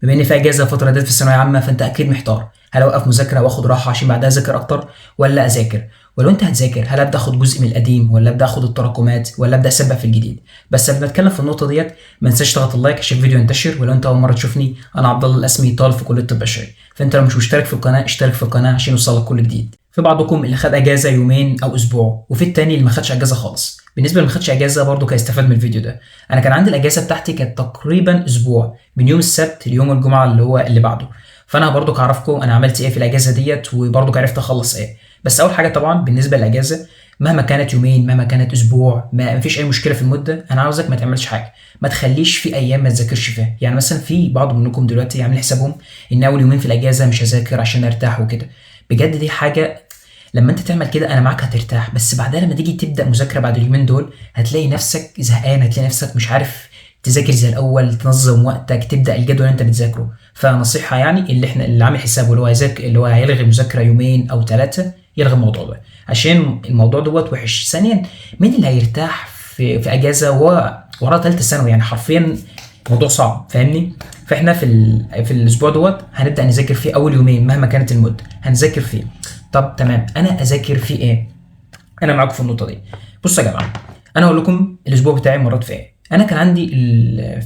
بما ان في اجازه الفتره ديت في الثانويه عامه، فانت اكيد محتار، هل اوقف مذاكره واخد راحه عشان بعدها اذاكر اكتر، ولا اذاكر؟ ولو انت هتذاكر، هل ابدا اخد جزء من القديم، ولا ابدا اخد التراكمات، ولا ابدا اسبق في الجديد؟ بس قبل ما اتكلم في النقطه ديت، ما تنساش تضغط اللايك عشان الفيديو ينتشر. ولو انت اول مره تشوفني، انا عبد الله الاسمي، طالب في كليه الطب البشري، فانت لو مش مشترك في القناه اشترك في القناه عشان يوصلك كل جديد. في بعضكم اللي خد اجازه يومين او اسبوع، وفي التاني اللي ما خدش اجازه خالص. بالنسبه اللي ما خدش اجازه برضه هيستفاد من الفيديو ده. انا كان عندي الاجازه بتاعتي كانت تقريبا اسبوع، من يوم السبت ليوم الجمعه اللي هو اللي بعده. فانا برضه هعرفكم انا عملت ايه في الاجازه ديت، وبرضه عرفت اخلص ايه. بس اول حاجه طبعا بالنسبه للاجازه، مهما كانت يومين مهما كانت اسبوع، ما فيش اي مشكله في المده. انا عاوزك ما تعملش حاجه، ما تخليش في ايام ما تذاكرش فيها. يعني مثلا في بعض منكم دلوقتي عامل حسابهم ان اول يومين في الاجازه مش هذاكر عشان ارتاح وكده. بجد دي حاجه، لما انت تعمل كده انا معاك هترتاح، بس بعدها لما تيجي تبدا مذاكره بعد اليومين دول هتلاقي نفسك زهقان، هتلاقي نفسك مش عارف تذاكر زي الاول، تنظم وقتك، تبدا الجدول اللي انت بتذاكره. فنصيحه يعني اللي عامل حسابه اللي هو هيذاكر، اللي هو هيلغي مذاكره يومين او ثلاثه، يلغي الموضوع ده عشان الموضوع دوت وحش. ثانيا، مين اللي هيرتاح في اجازه وهو وراه ثالثه ثانوي؟ يعني حرفيا موضوع صعب، فاهمني؟ فاحنا في الاسبوع دوت هنبدا نذاكر فيه اول يومين مهما كانت المده هنذاكر فيه. طب تمام، انا اذاكر فيه ايه؟ انا معاكم في النقطه دي. بصوا يا جماعه، انا اقول لكم الاسبوع بتاعي مرات في ايه. انا كان عندي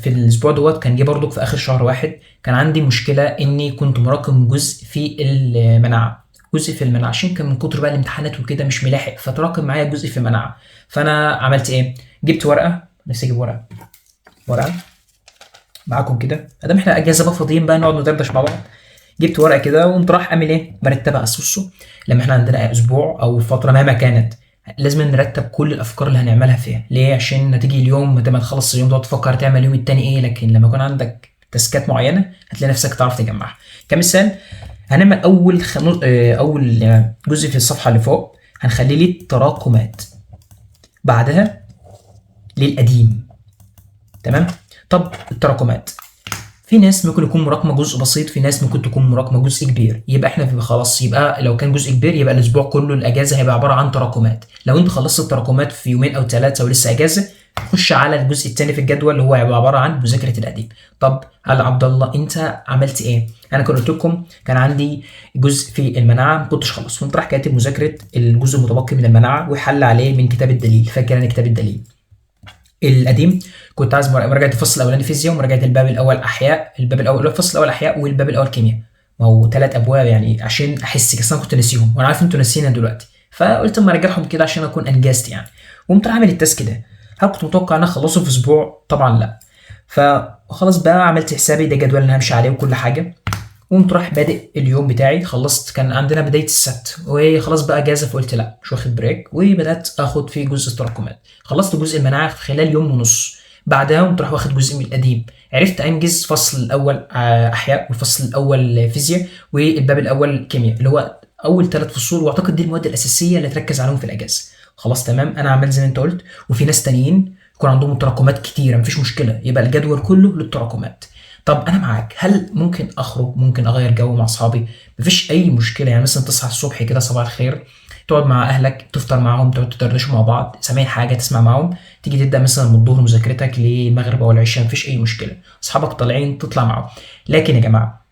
في الاسبوع دوت كان جه برضك في اخر شهر واحد، كان عندي مشكله اني كنت مراكم جزء في المناعه. جزء في المناعه عشان كان من كتر بقى الامتحانات وكده مش ملاحق، فتراكم معايا جزء في المناعه. فانا عملت ايه؟ جبت ورقه، نفسي اجيب ورقه معاكم كده، ادام احنا اجازه بقى فاضيين بقى نقعد ندردش مع بعض. جبت ورقه كده وقمت راح اعمل ايه، مرتبها. اسسه لما احنا عندنا اسبوع او فتره مهما كانت، لازم نرتب كل الافكار اللي هنعملها فيها. ليه؟ عشان تيجي اليوم ما تخلص اليوم ده تفكر تعمل اليوم التاني ايه. لكن لما يكون عندك تاسكات معينه هتلاقي نفسك تعرف تجمعها. كمثال، هنعمل اول جزء في الصفحه اللي فوق هنخليه للتراكمات، بعدها للقديم. تمام. طب التراكمات، في ناس ممكن يكون مراكمه جزء بسيط، في ناس ممكن تكون مراكمه جزء كبير. يبقى احنا خلاص، يبقى لو كان جزء كبير يبقى الاسبوع كله الاجازه هيبقى عباره عن تراكمات. لو انت خلصت التراكمات في يومين او ثلاثه ولسه اجازه، خش على الجزء الثاني في الجدول اللي هو هيبقى عباره عن مذاكره القديم. طب هل عبد الله انت عملت ايه؟ انا كنت قلت لكم كان عندي جزء في المناعه ما كنتش خلص، كنت راح كاتب مذاكره الجزء المتبقي من المناعه وحل عليه من كتاب الدليل. فاكر انا كتاب الدليل القديم؟ كنت عايز مراجعه الفصل الاولاني فيزياء، ومراجعه الباب الاول احياء، الباب الاول الفصل الاول احياء، والباب الاول كيمياء. ما هو 3 ابواب يعني عشان احس كده. انا كنت ناسيهم وانا عارف انتوا ناسيينها دلوقتي، فقلت اما اراجعهم كده عشان اكون انجزت يعني. وقمت عامل التاسك ده. هل كنت متوقع ان انا اخلصه في اسبوع؟ طبعا لا. فخلاص بقى عملت حسابي ده جدول انا همشي عليه وكل حاجه. قمت راح بادئ اليوم بتاعي، خلصت كان عندنا بدايه السبت وخلاص بقى اجازه، فقلت لا مش واخد بريك، وبدات اخد في جزء التراكمات. خلصت جزء المناعه في خلال يوم ونص. بعدها قمت راح واخد جزء من القديم، عرفت انجز فصل الاول احياء والفصل الاول فيزياء والباب الاول كيمياء، اللي هو اول 3 فصول. واعتقد دي المواد الاساسيه اللي تركز عليهم في الاجازه. خلاص تمام، انا عملت زي ما انت قلت. وفي ناس تانيين يكون عندهم تراكمات كتيره، مفيش مشكله، يبقى الجدول كله للتراكمات. طب انا معاك، هل ممكن اخرج، ممكن اغير جو مع اصحابي؟ مفيش اي مشكله. يعني مثلا تصحى الصبح كده صباح الخير، تقعد مع اهلك، تفطر معاهم، تقعد تدردشوا مع بعض، سامعين حاجه تسمع معاهم، تيجي تبدا مثلا من الظهر مذاكرتك للمغرب او العشاء، مفيش اي مشكله. اصحابك طالعين تطلع معاهم. لكن يا جماعه،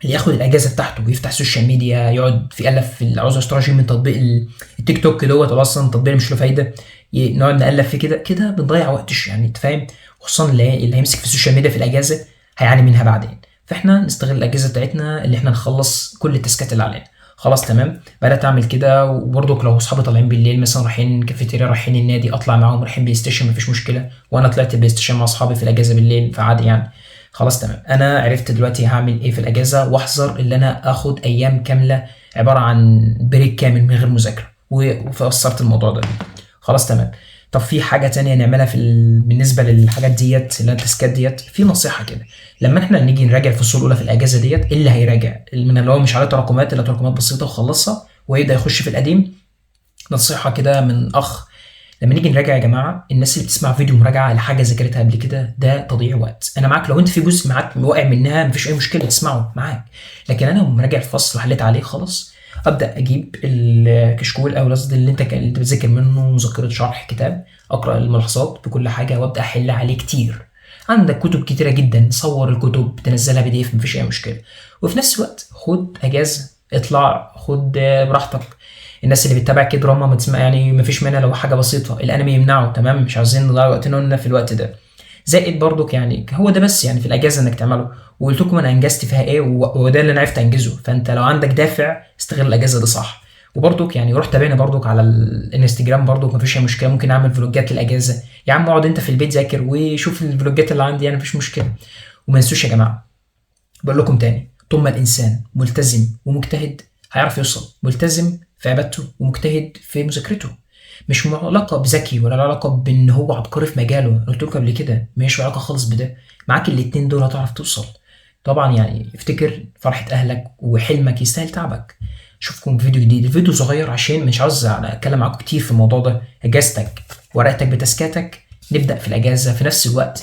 اللي ياخد الاجازه بتاعته ويفتح السوشيال ميديا، يقعد في الف في عاوز استراتيجي من تطبيق التيك توك دوت، ولا اصلا تطبيق مش له فايده، نقعد نالف في كده كده بنضيع وقتش يعني، انت فاهم؟ خصوصا اللي هيمسك في السوشيال ميديا في الاجازه هيعاني منها بعدين. فاحنا نستغل الاجازه بتاعتنا اللي احنا نخلص كل التاسكات اللي علينا. خلاص تمام، بدات اعمل كده. وبرضك لو اصحابي طالعين بالليل مثلا رايحين كافيتيريا، رايحين النادي، اطلع معاهم، رايحين بلاي ستيشن، مفيش مشكله. وانا طلعت بلاي ستيشن مع اصحابي في الاجازه بالليل، فعادي يعني. خلاص تمام، انا عرفت دلوقتي هعمل ايه في الاجازه، واحذر ان انا اخد ايام كامله عباره عن بريك كامل من غير مذاكره، وفسرت الموضوع ده. خلاص تمام. طب في حاجه تانية نعملها بالنسبه للحاجات ديت اللي هي التاسكات ديت؟ في نصيحه كده، لما احنا نيجي نراجع الفصول الاولى في الاجازه ديت، اللي هيراجع من اللي هو مش عليه تراكمات، اللي تراكمات بسيطه وخلصها ويبدا يخش في القديم، نصيحه كده من اخ. لما نيجي نراجع يا جماعه، الناس اللي بتسمع فيديو مراجعه لحاجه ذاكرتها قبل كده ده تضييع وقت. انا معاك لو انت في جزء معاك واقع منها مفيش اي مشكله تسمعه معاك. لكن انا مراجع الفصل وحليت عليه خلاص، ابدا اجيب الكشكول او قصدي اللي انت بتذاكر منه مذكره شرح كتاب، اقرا الملاحظات بكل حاجه وابدا احل عليه كتير. عندك كتب كتيره جدا، صور الكتب تنزلها PDF مفيش اي مشكله. وفي نفس الوقت خد اجازه، اطلع خد براحتك. الناس اللي بتتابع كي دراما ما تسمع يعني مفيش منها لو حاجه بسيطه، الانمي يمنعه تمام، مش عايزين نضيع وقتنا في الوقت ده. زائد برضك يعني هو ده بس يعني في الاجازه انك تعمله، وقلت لكم انا انجزت فيها ايه وده اللي انا عرفت انجزه. فانت لو عندك دافع استغل الاجازه دي صح. وبرضك يعني روح تابعني برضك على الانستجرام برضك مفيش اي مشكله، ممكن اعمل فلوجات للاجازه. يا عم اقعد انت في البيت ذاكر وشوف الفلوجات اللي عندي يعني مفيش مشكله. وما تنسوش يا جماعه، بقول لكم تاني، طول ما الانسان ملتزم ومجتهد هيعرف يوصل. ملتزم في عبادته ومجتهد في مذاكرته، مش علاقه بذكي ولا علاقه بان هو عبقري في مجاله. أنا قلت لكم قبل كده مش علاقه خالص بده. معاك الاتنين دول هتعرف توصل. طبعا يعني افتكر فرحه اهلك وحلمك يستاهل تعبك. اشوفكم في فيديو جديد، الفيديو صغير عشان مش عاوز اتكلم معاكم كتير في الموضوع ده. اجازتك ورقتك بتسكاتك، نبدا في الاجازه في نفس الوقت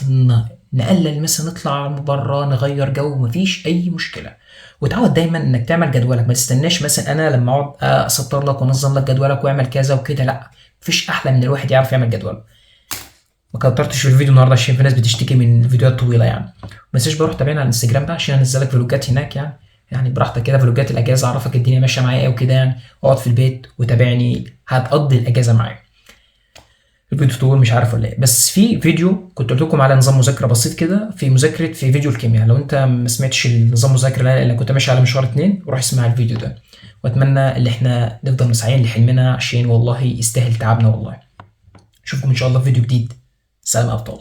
نقلل مثلا نطلع بره نغير جو مفيش اي مشكله. وتعود دايما انك تعمل جدولك، ما تستناش مثلا انا لما اقعد اسطر لك وانظم لك جدولك واعمل كذا وكده، لا مفيش احلى من الواحد يعرف يعمل جدول. ما كترتش في الفيديو النهارده عشان في ناس بتشتكي من فيديوهات طويله يعني. ما تنساش بروح تابعنا على الانستجرام بقى عشان انزل لك فلوجات هناك يعني براحتك كده، فلوجات الاجازه اعرفك الدنيا ماشيه معايا ايه وكده يعني. اقعد في البيت وتابعني هتقضي الاجازه معايا. الفيديو طويل مش عارف ولا ايه، بس في فيديو كنت قلت لكم على نظام مذاكره بسيط كده في فيديو الكيمياء. لو انت ما سمعتش النظام المذاكره اللي كنت ماشي على مشوار 2 روح اسمع الفيديو ده. واتمنى ان احنا نفضل مسعيين لحلمنا عشان والله يستاهل تعبنا والله. اشوفكم ان شاء الله في فيديو جديد. سلام ابطال.